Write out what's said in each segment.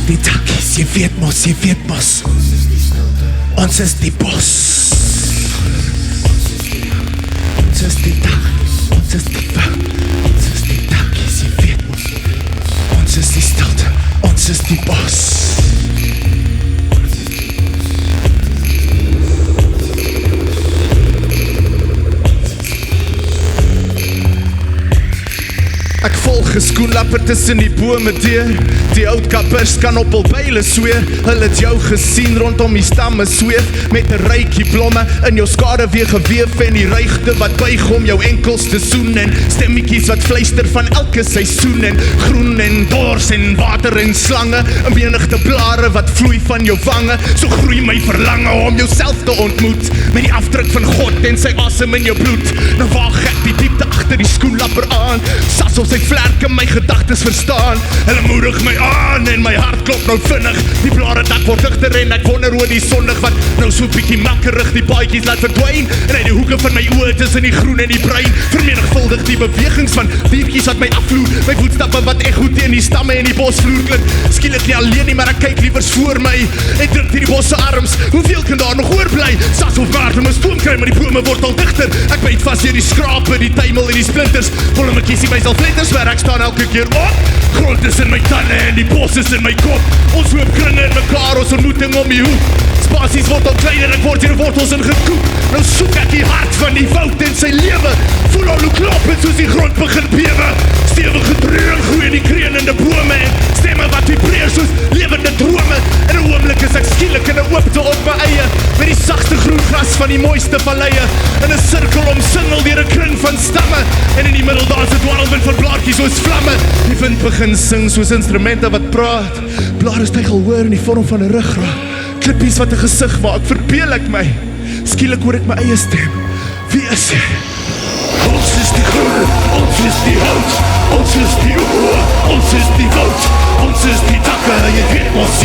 die takkies, jy weet mos. Ons is die bos. Ons is die takkies, ons is die woud. Ons is die takkies, jy weet mos. Ons is die stilte, ons is die bos. Ek volg geskoenlapper tussen die bome deur. Die oudkappers kan op hul pijle sweer. Hulle het jou gesien rondom die stamme sweef. Met 'n rykie blomme in jou skade weer geweef. En die ruigte wat buig om jou enkels te soen. En stemmetjies wat fluister van elke seisoen. En groen en dors en water en slange. 'n menigte blare wat vloei van jou vange. So groei my verlange om jouself te ontmoet. Met die afdruk van God en sy asem in jou bloed. Nou waag ek die diepte agter die skoenlapper aan. Sas of sy vlerke my gedagtes verstaan. Hulle moedig my aan en my hart klop nou vinnig. Die blare dak word ligter en ek wonder oor die sondig wat nou so bietjie makkerig die paadjies laat verdwyn. En uit die hoeke van my oë tussen die groen en die bruin vermenigvuldig die bewegings van diertjies wat my afvloer. My voetstappe wat echo teen die stamme en die bosvloer klink. Skielik nie alleen nie, maar ek kyk liewers voor my en druk hierdie bosse arms. Hoeveel kan daar nog oorbly? Sas of waard om 'n stoom kry, maar die bome word al digter. Ek byt vas deur die skrape, die tuimel en die splinters. Volle my kiesie myself letters waar ek staan elke keer op. Grond is in my tande en die bos is in my kop. Ons hoop kringe in mekaar, ons ontmoeting om die hoek. Spasies word al kleiner, ek word hier wortels ingekoek. Nou soek ek die hart van die woud en sy lewe. Voel al hoe klop en soos die grond begin bewe. Stewige dreun groei die kreunende bome en stemme wat vibreer soos lewende drome. In 'n oomblik is ek skielik in 'n oopte op my eie. Met die sagte groen gras van die mooiste valleie. In 'n sirkel omsingel deur 'n kring van stamme. En in die middel daar se dwaalwind van blaartjies soos vlamme. Die wind begin sing soos instrumente wat praat. Blare styg al hoor in die vorm van 'n ruggraat. Klippies wat 'n gesig maak, verbeel ek my. Skielik hoor ek my eie stem. Wie is jy? Ons is die groen, ons is die hout. Ons is die oor, ons is die woud. Ons is die takke, jy weet mos.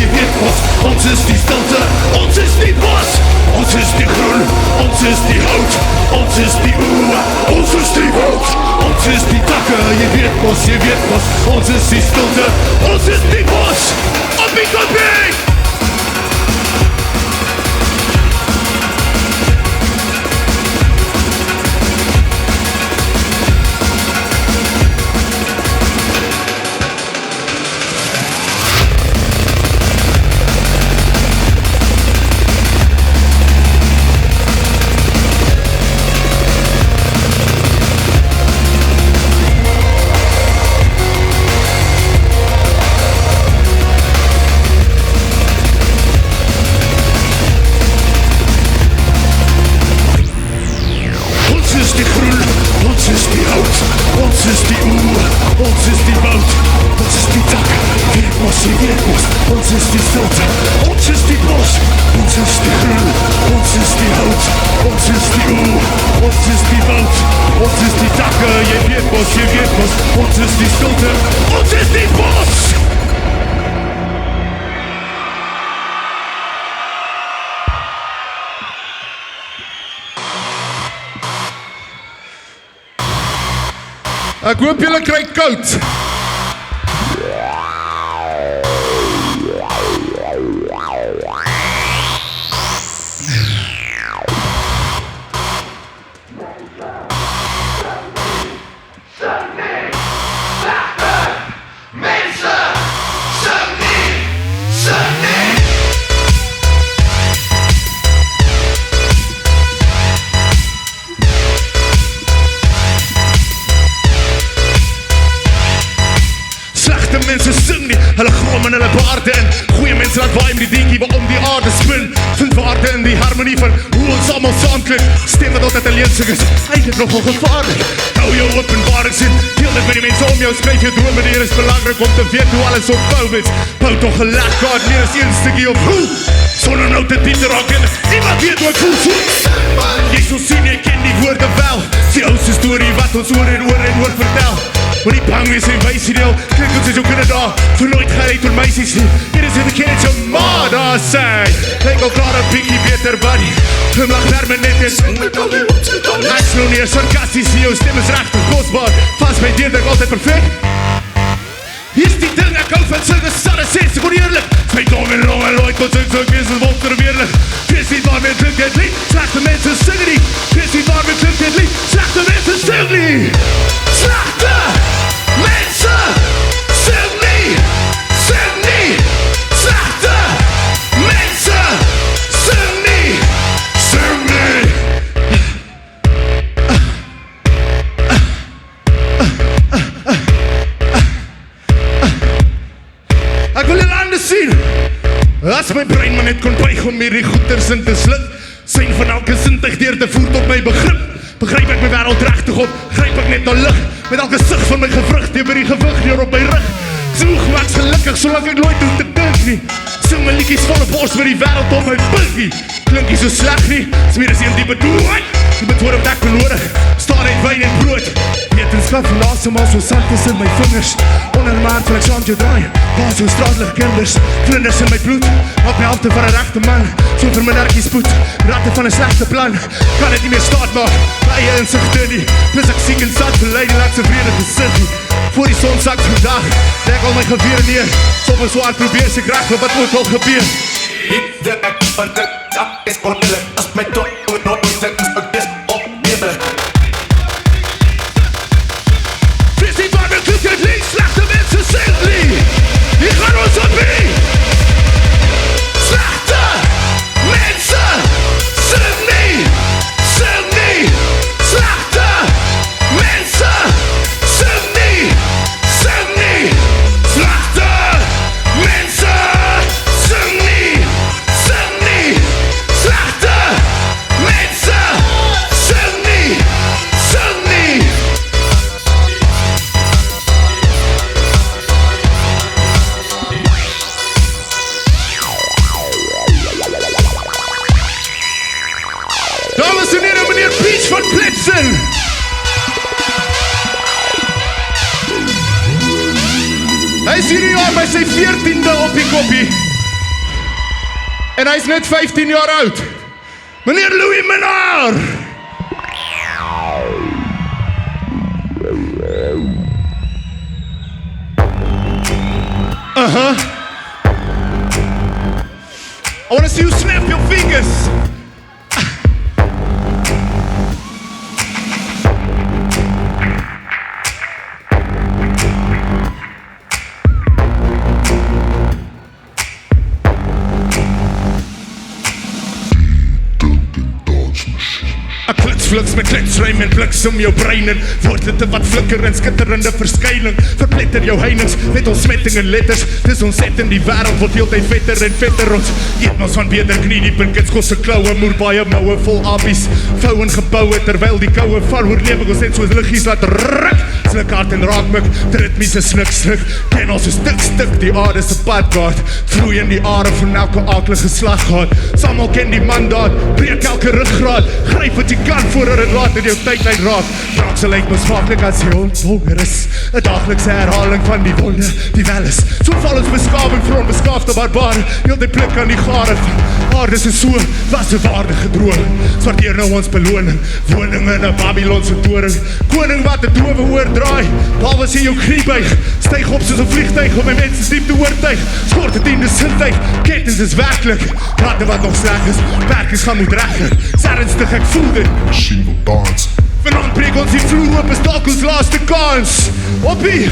Ons is die stilte, ons is die bos. Ons is die groen, ons is die hout. Ons is die oor, ons is die woud. Ons is die takke, jy weet mos. Ons is die stilte, ons is die bos. Oppie! Ons is die stilte, ons is die bos. Ons is die groen, ons is die hout. Ons is die oer, ons is die woud. Ons is die takke, jy weet mos. Ons is die stilte, ons is die bos. Ek hoop julle kry koud. Mense sing nie, hulle grom in hulle baarde in. Goeie mense laat waai met die dingie wat om die aarde spin. Vind waarde in die harmonie van hoe ons allemaal saamklink. Stem wat altijd alleen sing is eindelijk nogal gevaarlik. Hou jou openbaring sien, deel dit met die mense om jou. Skryf jou drome neer, is belangrik om te weet hoe alles opbouw is. Bouw toch een legkaart neer as een stukkie op hoe. Sonder nou te diep te raak en niemand weet hoe ek voel so. Jy sal sien, jy ken die woorde wel. Die oudste story wat ons oor en oor vertel. Maar die bang wees en wijsie deel, klink ons is jou kinder daar. Voor nooit gereid door meisies nie. Hier is in die kind jou ma daar sê. Lyk al klaar een pikkie beter buddy. Glimlach permanent en sing met al die opzet. Ek snou neer sarkasties, jou stem is recht en kostbaar. Vast my deel, dat ek altyd perfect. Hier is die ding, ek hou van singe, sarre sê, ek word eerlijk. Ek wil julle anders sien. As my brein maar net kon buig om hierdie goeters in te sluk, sien van elke sintuig deur te voer tot my begrip. Begryp ek my wêreld regtig op, gryp ek net na lig, met elke sug van my gewrig, teenoor die gewig hier op my rug. Soeg wat gelukkig, solank ek nooit hoef te dink nie. Sing my liedjies volle bors vir die wêreld op my buggy. Klink nie so sleg nie, is meer as een die bedoel. Die betoor op dek benodig, staan uit wyn en brood. Wetenskap van asemhaal so sand tussen my vingers. Onder maand van ek saam jou draai, waar so straatlig kinders. Vlinders in my bloed, op my helfte van 'n regte man. So vir my nergie spoed, ratte van 'n slegte plan. Kan dit nie meer staat maak, eie insigte nie. Plus ek siek en sad, verleiding laat se vrede besit nie. Voor die son sak vandag, dek al my gewere neer. Soms so hard probeer se reg vir wat ook al gebeur. Dit ek van dit, dat is onmiddellik. As my tot nooit is ek dis opnemen. Visie van de kut het links, slechte mensen zing nie. Die gaan ons opbie. Slechte mensen zing nie. Zing nie. Slechte mensen zing nie. Zing nie. Slechte mensen zing nie. Zing nie. Slechte mensen zing nie. Zing nie. Dames en heren, meneer Peach van Blitzen. Hy is hierdie jaar by sy 14de op die koppie. En hy is net 15 jaar oud. Meneer Louis Minnaar. I want to see you snap your fingers. Fliks met kletsruim en bliksem jou brein en word dit 'n wat flikker en skitterende verskyning. Verpletter jou heininge met ons smetting en letters. Dis ontsettend, die wêreld word heeltyd vetter en vetter. Ons eet ons van beter knie diep in kitskos se kloue, moer baie moue vol apies. Vou en geboue terwyl die koue val, oorleef ons net soos liggies laat ruk. Sluk hard en raak mik, ritmiese snik. Ken ons 'n stuk die aarde se padkaart. Vloei in die are van elke aaklige slaggaat. Samal ken die mandaat, breek elke ruggraat. Gryp wat jy kan voordat dit laat in jou tyd uitraak. Braaksel lyk smaaklik as jy honger is. 'n Daglikse herhaling van die wonde, die wel is. So val ons beskawing vir onbeskaafde barbare. Heeltyd pluk aan die gare van aarde se so was 'n waardige droom. Sorteer nou ons beloning, woninge in 'n Babylonse toring. Koning wat 'n dowe oor draai, behalwe as jy jou knie buig. Styg op soos 'n vliegtuig om my mense diep te oortuig. Skort het in die sintuig, ketens is werklik. Ratte wat nog sleg is, werkers gaan moet regger. Ernstig, ek voel dit. Machine will dance. Vanaand breek ons die vloer op, is dalk ons laaste kans. Oppie!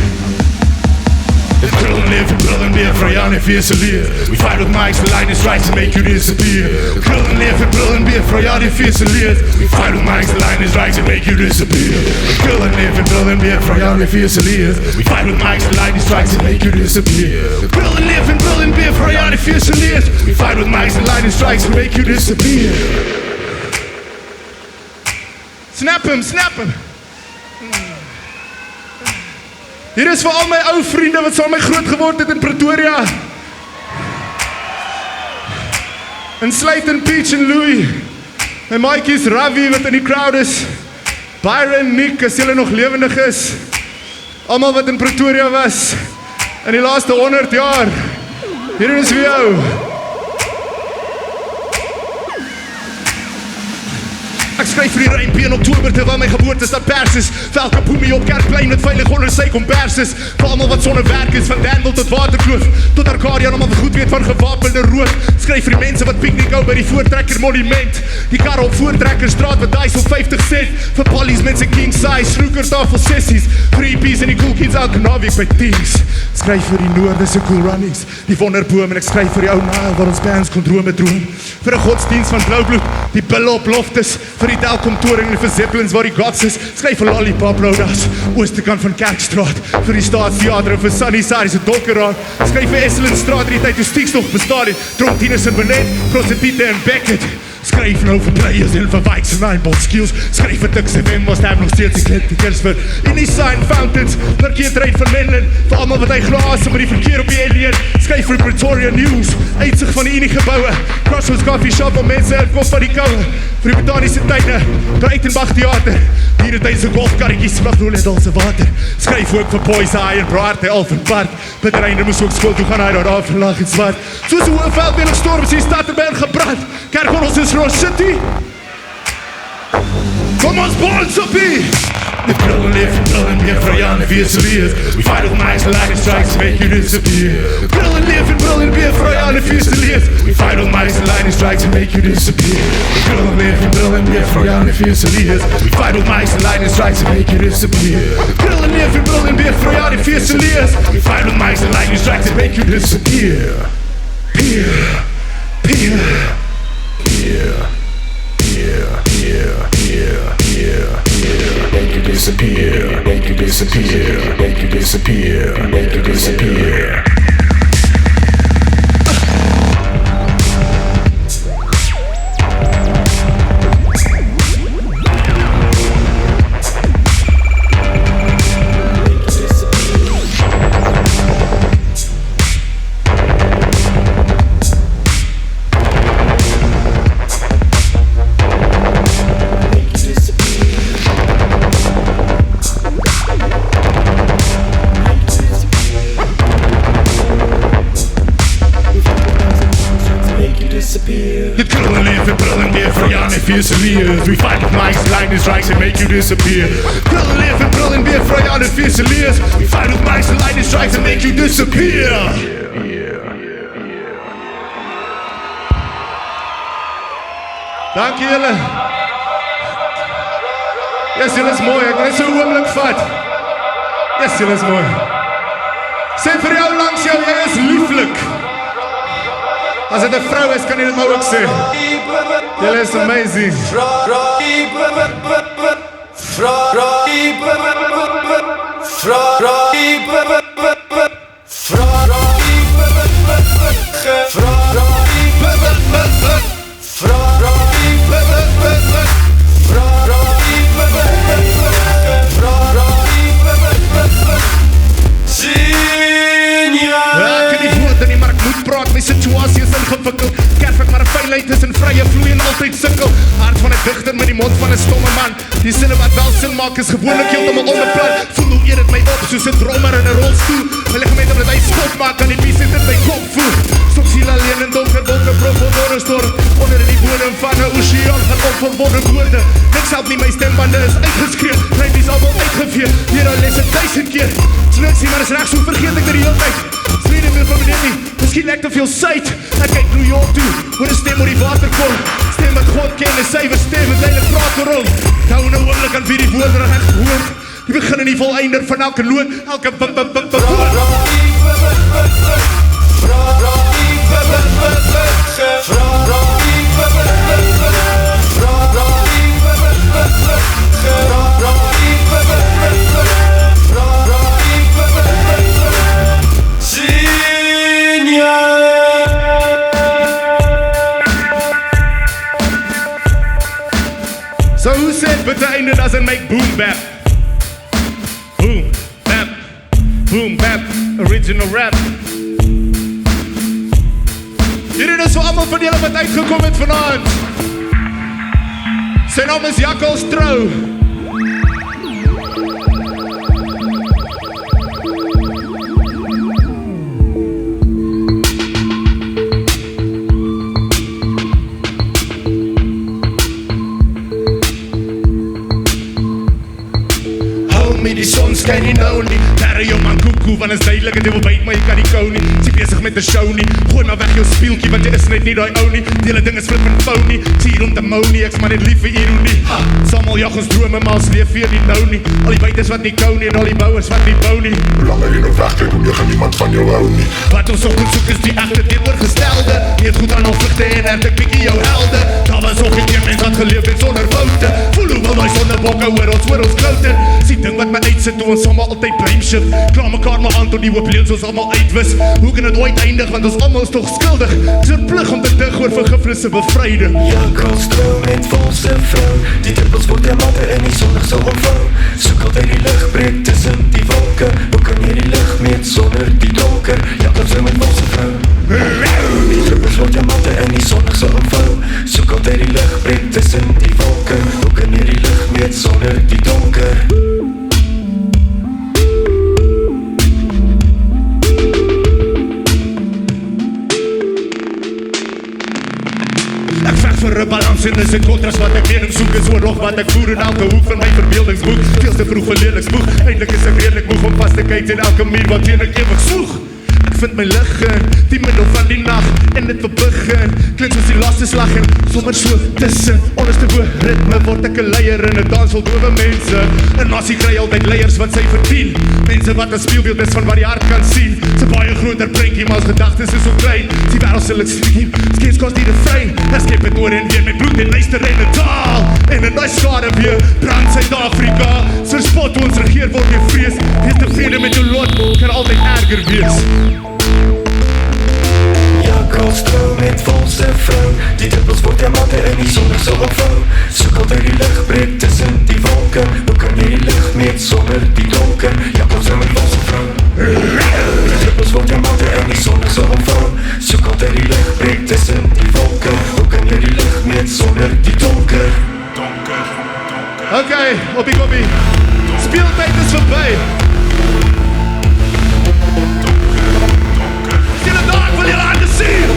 It's drill and live and drill and beer, Freyane Fiercelier. We fight with mics, the line is right to make you disappear. Drill and live and drill and beer, Freyane Fiercelier. We fight with mics, the line is right to make you disappear. Drill and live and drill and beer, Freyane Fiercelier. We fight with mics, the line is right to make you disappear. Drill and live and drill and beer, Freyane Fiercelier. We fight with mics, the line is right to make you disappear. Snap him, snap him. Hier is vir al my ou vriende wat saam my groot geword het in Pretoria. Insluitend Peach en Louis. My maatjies Ravi wat in die crowd is. Byron, Nick, as julle nog lewendig is. Almal wat in Pretoria was in die laaste 100 jaar. Hier is vir jou. Ek skryf vir die rympie in Oktober terwyl my geboortestad pers is. Velke boemie op Kerkplein met veilig onder sy kombers is. Vir almal wat sonder werk is, van Danville tot Waterkloof tot Arcadia, almal wat goed weet van gewapende rook. Skryf vir die mense wat piknik hou by die Voortrekker monument. Die kar op Voortrekkerstraat wat dice op 50 cent. Vir Polly's met sy king size snoekertafel sessies. Vir hippies en die cool kids elke naweek by teams. Skryf vir die noorde se cool runnings, die wonderboom, en ek skryf vir die ou Nile waar ons bands kon drome droom. Vir 'n godsdienst van blou bloed, die bulle op loftes, vir vir die Telkom-toring en vir Zeppelins waar die gods is. Skryf vir Lollipop Roadhouse, Oosterkant van Kerkstraat, vir die Staatstheater en vir Sunny se Dokkeraad. Skryf vir Esselinstraat in die tyd toe Stieks nog bestaan het, Trontieners in Benet, Prostitute en Beckett. Skryf nou vir players en vir Vikes en Nine Ball Skills. Skryf vir Tuks FM, was daar nog steeds die klinkers vir Unisine Fountains, parkeerterrein vir Menlyn, vir almal wat hy glaas met die verkeer op die Alien. Skryf vir Pretoria News, uitsig van die Unie-geboue, Crossroads Coffee Shop om mense uitkoop van die koue, vir die botaniese tuine, Breitenbach Theater, dierentydse golfkarretjies, Vlagdoeledalse water. Skryf ook vir Boys High en Braarte, Alphen Park, Bitterreine moes ook skool toe gaan, hy daar verlag en zwart. Soos die Hoëveld weer gestorm is die stad en ben gebrand, Kerkgordels is Ross City. Kom ons balls op hier! The brullen live and brullen weer vrouwen fusiliers. We fight all nights, the lightning strikes to make you disappear. The brullen live and brullen weer vrouwen fusiliers. We fight all nights, the lightning strikes to make you disappear. The brullen live and brullen weer vrouwen fusiliers. We fight all nights, the lightning strikes to make you disappear. The brullen live and brullen weer vrouwen fusiliers. We fight all nights, the lightning strikes to make you disappear. Peer, peer, peer, peer, peer, peer, peer, peer. Make you disappear, make you disappear, make you disappear, make you disappear. Fusiliers, we fight with mics, lightning strikes and make you disappear. Brullen live and brullen weer vrouwen fusiliers. We fight with mics, lightning strikes and make you disappear. Dankie julle. Yes, julle is mooi, ek wil net so 'n oomblik vat. Yes, julle is mooi. Sê vir jou langs jou, jy is lieflik. As dit 'n vrou is, kan jy dit maar ook sê. Julle is amazing. My situasie is ingewikkeld, kerfik maar 'n fynlyn tussen vrye vloei en altyd sukkel. Hart van 'n digter met die mond van 'n stomme man. Die sinne wat wel sin maak is gewoonlik heeltemal onderplan. Voel hoe eet dit my op soos 'n drummer in 'n rolstoel. My liggaam omdat hy skop maak kan die beat in my kop voel. Stop siel alleen in donker wolke prof storm. Onder in die bodem van 'n oseaan gaan op van woorde. Niks help nie, my stembande is uitgeskreeu. Ryfies almal uitgevee, hier al les 1000 keer. Niks nie, maar is reg, so vergeet ek dit die hele tyd. Swede meer van my nie, miskien ek te veel suid. Ek kyk New York toe, hoor 'n stem oor die waterkol. Stem wat God ken, 'n suiwer stem met hulle praat rond. Hou nou oomblik aan wie die woorde reg hoor. Die begin en die volëinder van elke loon, elke So who said but the einde doesn't make boom bap? Boom bap, boom bap, original rap. Hierdie is vir almal van julle wat uitgekom het vanaand. Sy naam is Jakkals Trou. Die son skyn nie nou nie. Terre jou man koekoe, want is duidelik en jy wil byt, maar jy kan nie kou nie. Sy besig met met 'n show nie. Gooi maar weg jou speeltjie want jy is net nie daai ou nie. Die hele ding is flippin' phony. Tier om te mou nie, ek's maar net lief vir ironie. Samal jag ons drome maar ons leef weer nie nou nie. Al die buites wat nie kou nie en al die bouers wat nie bou nie. Belange jy nou wegkijk om jy gaan niemand van jou hou nie. Wat ons op moet soek is die echte teenoorgestelde. Eet goed aan al vluchte en hertig bykie jou helde. Daar was ook een mens wat geleef het sonder foute. Voel hoe wil die sondebokke oor ons klote. Sien ding wat my uitsit toe ons allemaal altyd blame shift. Klaar mekaar maar aan tot die hoop leens ons allemaal uitwis. Hoe kan het ooit eindig want ons allemaal is toch skuldig. Is er plig om te dig oor vergifnisse bevryding. Ja, kalstroom met valse vrou. Die druppels word diamante in die zonnig sal omvou. Soek altyd die licht breek tussen die wolke. Hoe kan jy die licht meet sonder die donker? Ja, kalstroom met valse vrou. Die druppels word diamante in die zonnig sal omvou. Soek altyd die licht breek tussen die wolke. Hoe kan jy die licht meet sonder die donker? Ek veg vir 'n balans en is 'n kontras wat ek mening soek is oorlog wat ek voer in elke hoek van my verbeeldingsboek. Veel te vroeg verleerlik spoeg, eindelijk is ek redelijk moeg om vast te kyk in elke muur wat teen ek ewig soeg. Ek vind my liggen, die middel van die nacht en dit wil begin. Klink soos die laaste slag en sommer so tussen. Onderste bo ritme word ek 'n leier in 'n dans vol dowe mense. 'n Nasie kry altyd leiers wat sy verdien. Mense wat 'n spieelbeeld is van wat die hart kan sien. Sy baie groter prentjie, maar as gedagtes is so klein. Die wêreld sal ek skiem, skens kos die refrein. Ek skep het oor en weer met bloed en luister en 'n taal. En in die skade weer brand Suid-Afrika. Verspot hoe ons regeer word jy vrees. Wees tevrede met jou lot, kan altyd erger wees. Kalstroom met valse vrou. Die druppels word diamante in die zonnig sal omvou. Soek altyd die licht breek tussen die wolke. Hoe kan jy die licht meet sonder die donker? Ja, kalstroom met valse vrou. Die druppels word diamante in die zonnig sal omvou. Soek altyd die licht breek tussen die wolke. Hoe kan jy die licht meet sonder die donker? Ok, oppie koppie. Speeltyd is verby. Dag wil julle hande sien.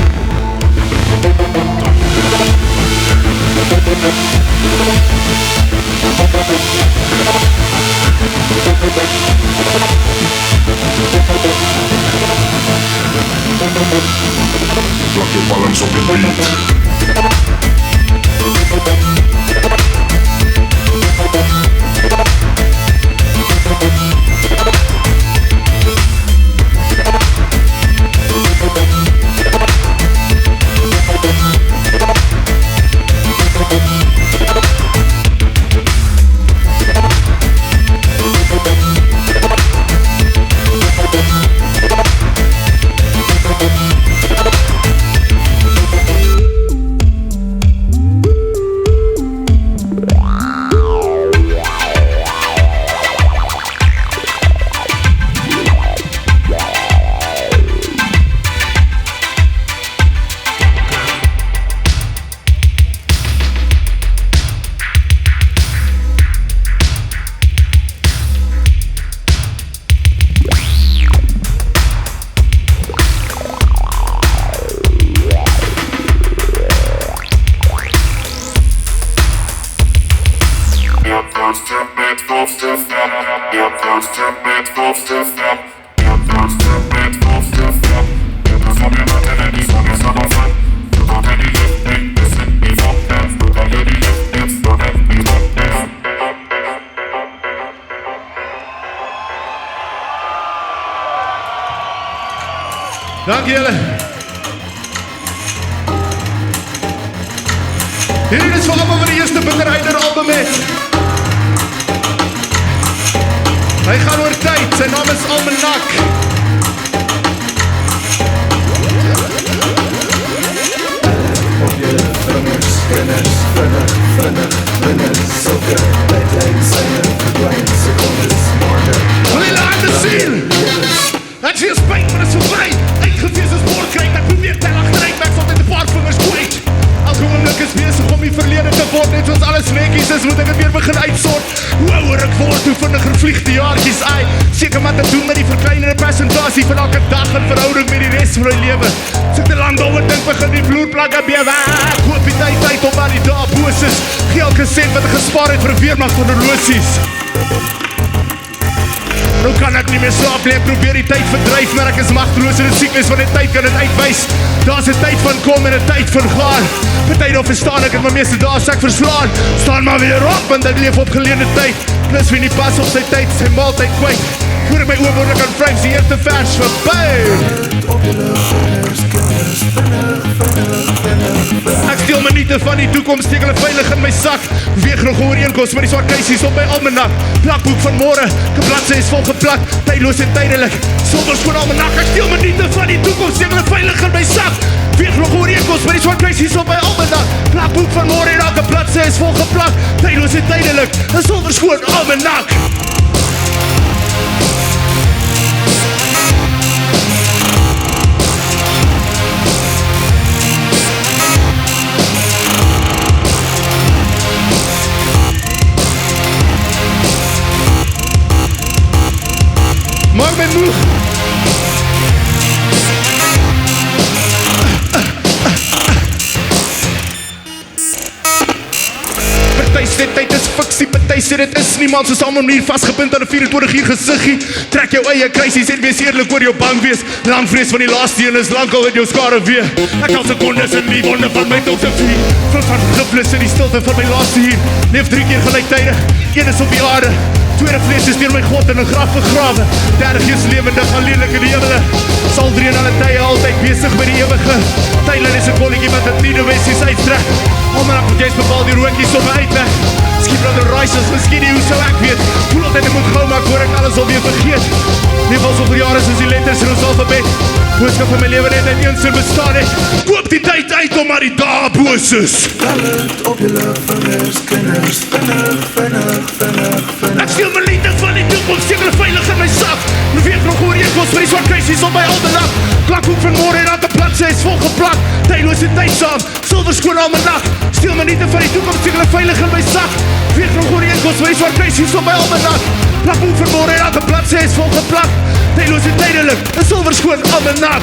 Plak jou balans op die beat. Dank julle. Hierdie is vir allemaal wat die eerste Bitterheider album het. Hy gaan oor tyd, sy naam is Almanak. Op julle vingers, vinnig, sulke tydlijn syne, verdwijn, secondes, maande. Wil julle hande sien? Ek sê is pijn, maar is verwij. Uitgefees is woordkryk, ek probeer tel achteruit, maar ek sal met 'n paar vingers kwijt. Elke oomblik is besig om die verlede te word. Net soos alles netjies is, moet ek het weer begin uitsort. Hoe ouwer ek word, hoe vinniger vlieg die jaartjies uit. Seker wat te doen met die verkleinende persentasie van elke dag in verhouding met die rest van my lewe. Soek te lang oor dink, begin die bloedplakke bewe. Ek hoop die tyd op waar die dae boos is. Gee elke cent wat ek gespaar het vir weermacht van horlosies. Nou kan ek nie meer slaap nie, ek probeer die tyd verdryf, maar ek is magteloos in die siklus van die tyd kan dit uitwys. Daar's 'n tyd van kom en 'n tyd van gaan. Party dan verstaan ek het my meeste dae as ek verslaan. Staan maar weer op, want ek leef op geleende tyd. Plus wie nie pas op sy tyd, sy maaltyd kwyt. Voor ek my oor word ek aan Frames, die eerste vers verby. Ek steel minute van die toekoms, steek hulle veilig in my sak. Weeg nog ooreenkoms met die swart keisies op my almanak. Plakboek van môre, gebladse is vol geplak. Tydloos en tydelik, silver skoon almanak. Ek steel minute van die toekoms, steek hulle veilig in my sak. Weeg nog ooreenkoms met die swart keisies op my almanak. Plakboek van môre en elke bladse is vol geplak. Tydloos en tydelik, 'n silver skoon almanak. Maak my moeg. Party sê tyd is fiksie, party sê dit is niemand soos almal manier vasgebind aan 'n 24 uur gesiggie. Trek jou eie kruisies en wees eerlik oor jou bang wees. Lang vrees van die laaste een is lankal in jou skare weer. Ek al sekondes in die wonde van my tot se vuur. Vul van geblus in die stilte van my laaste hier. Leef 3 keer gelyktydig, een is op die aarde. Tweede vlees is deur my God in 'n graf begrawe. Derde is lewendig alleenlik in die hemele. Sal drie en alle tye altyd besig met die ewige. Tydlyn is 'n kolletjie wat dit nie die wesies uittrek. Almanak moet jy's bepaal die rookies op my uitweg. Skip brother rises, miskien nie, hoe sou ek weet. Voel altyd ek moet gou maak voor ek alles al weer vergeet. Leef al soveel jare soos die letters in ons alfabet. Boodskap van my lewe net in een sin bestaan het. Koop die tyd uit om maar die dae boos is. Talent op julle vingers, kinders, vinnig. Ek steel my liefde van die toekoms, steek hulle veilig in my sak. Nou weet nog ooreenkoms met die swart keisies op my almanak. Klakhoek van môre en elke bladse is vol geplak. Tydloos en tydsaam, silver skoon almanak. Steel my liefde van die toekoms, steek hulle veilig in my sak. Weet nog ooreenkoms met die swart keisies op my almanak. Klakhoek van môre en elke bladse is vol geplak. Tydloos en tydelik, 'n silver skoon almanak.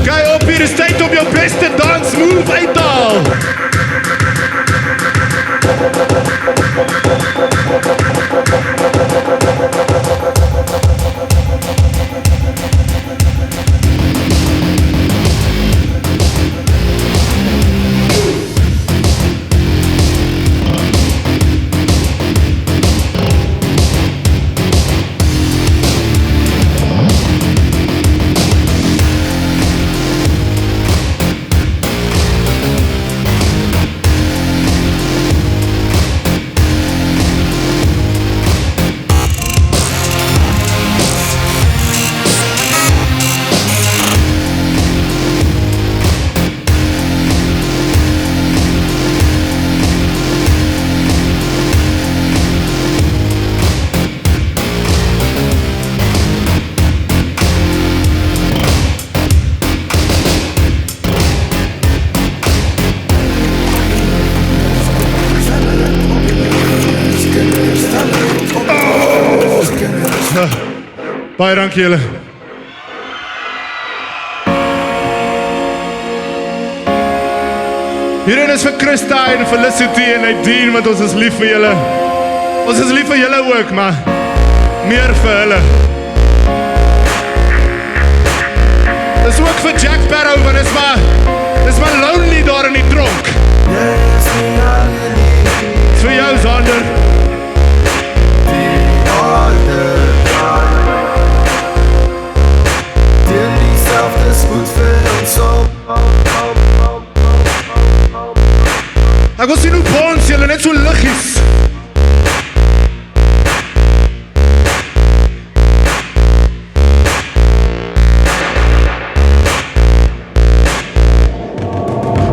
Kyk op, hier is tyd om jou beste dance move uit te haal. Baie dankie julle. Hierin is vir Christa en Felicity en Nadine, want ons is lief vir julle. Ons is lief vir julle ook, maar meer vir hulle. Dis ook vir Jack Sparrow, want dis maar lonely daar in die tronk. Dis vir jou, Zander. Ek wil sien hoe bons julle net so liggies.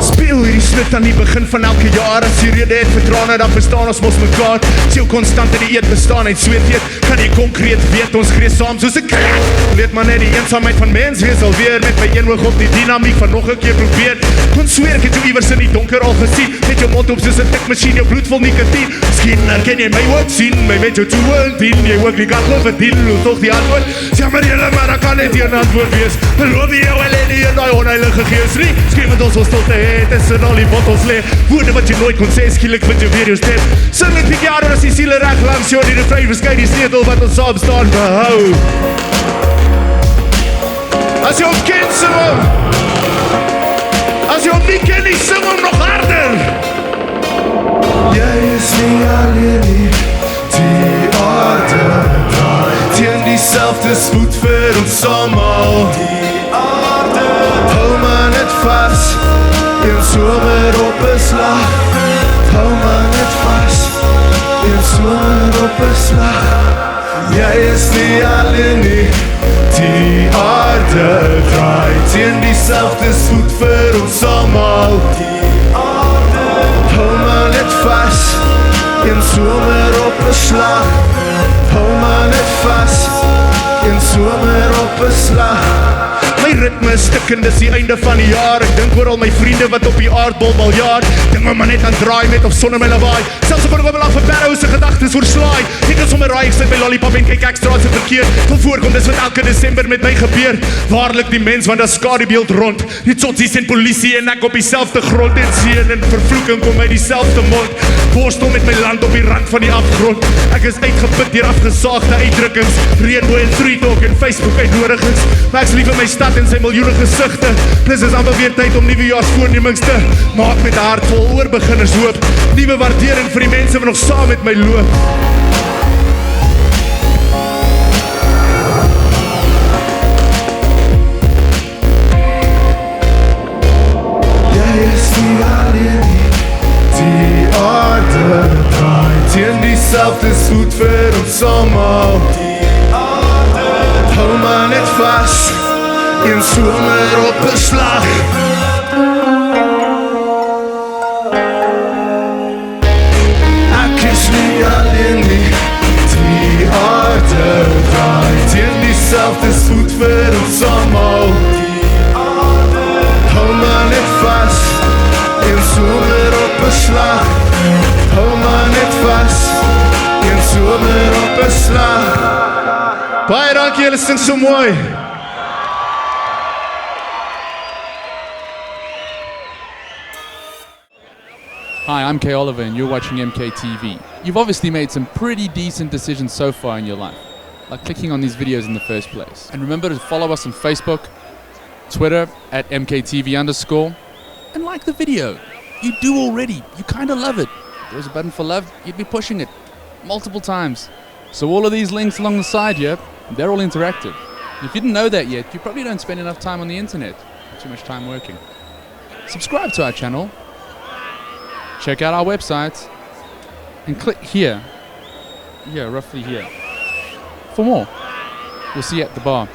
Speel hierdie snit aan die begin van elke jaar. As die rede het vir trane, dan verstaan ons mos mekaar. Siel konstant in die eet bestaan uit sweet eet. Kan jy konkreet weet, ons gree saam soos 'n krak. Weet maar net die eensaamheid van mens wees alweer. Met my een oog op die dynamiek van nog 'n keer probeer. Kon sweer ek het jou iewers in die donker al gesien. Met jou mond op soos 'n tikmasjien, jou bloed vol nikotien. Miskien herken jy my ook sien. My met jou toe dien, jy ook nie kan glo verdien. Loop toch die antwoord. Sê maar julle, maar dan kan net hier 'n antwoord wees. Beloof jy jou alleen nie in daai onheilige gees nie. Skryf met ons wat stilte het, tussen al die bottels lê. Woorde wat jy nooit kon sê, skielik vind jy weer jou stem. Sing met Piano as die siele reg langs jou, die refrein verskyn die sleutel wat ons saam staan behou. As jy hom ken, sing hom. As jy hom nie ken nie, sing hom nog harder. Jy is nie alleen nie, die aarde draai teen dieselfde spoed vir ons almal. Die aarde hou maar net vas, een somer op 'n slag. Hou maar net vas, een somer op 'n slag. Jy is nie alleen nie, die aarde draai teen dieselfde spoed vir ons almal. Die aarde hou maar net vas, een somer op 'n slag. Hou maar net vas, een somer op 'n slag. My ritme is stikkend, dis die einde van die jaar. Ek dink oor al my vriende wat op die aardbol al jaar. Dinge maar net aan draai met of sonder my lawaai. Selfs op 'n oomblik vir Barrow se gedagtes oorslaai. Ek kan sommer raai, ek sit by Lollipop en kyk ekstra se verkeer. Tot voorkom dis wat elke Desember met my gebeur. Waarlik die mens, want daar skadubeeld rond. Die tsotsies en polisie en ek op dieselfde grond. En seën en vervloeking kom uit dieselfde mond. Worstel met my land op die rand van die afgrond. Ek is uitgeput deur afgesaagde uitdrukkings. Rainbow en Free Talk en Facebook uitnodigings. Maar ek's lief in my stad en sy miljoene gesigte. Plus is amper weer tyd om nuwejaarsvoornemings te maak met 'n hart vol oor beginners hoop. Nuwe waardering vir die mense wat nog saam met my loop. Jy is nie alleen nie, die aarde draai teen dieselfde spoed vir ons almal. Die aarde hou maar net vas, een somer op 'n slag. Ek is nie alleen nie, die aarde draai teen dieselfde spoed vir ons almal. Die aarde hou maar net vas, een somer op 'n slag. Hou maar net vas, een somer op 'n slag. Baie dankie, julle sing so mooi. Hi, I'm Kay Oliver and you're watching MKTV. You've obviously made some pretty decent decisions so far in your life, like clicking on these videos in the first place. And remember to follow us on Facebook, Twitter at MKTV_, and like the video. You do already, you kind of love it. If there was a button for love, you'd be pushing it multiple times. So all of these links along the side here, they're all interactive. And if you didn't know that yet, you probably don't spend enough time on the internet, too much time working. Subscribe to our channel, check out our website, and click here, roughly here, for more. We'll see you at the bar.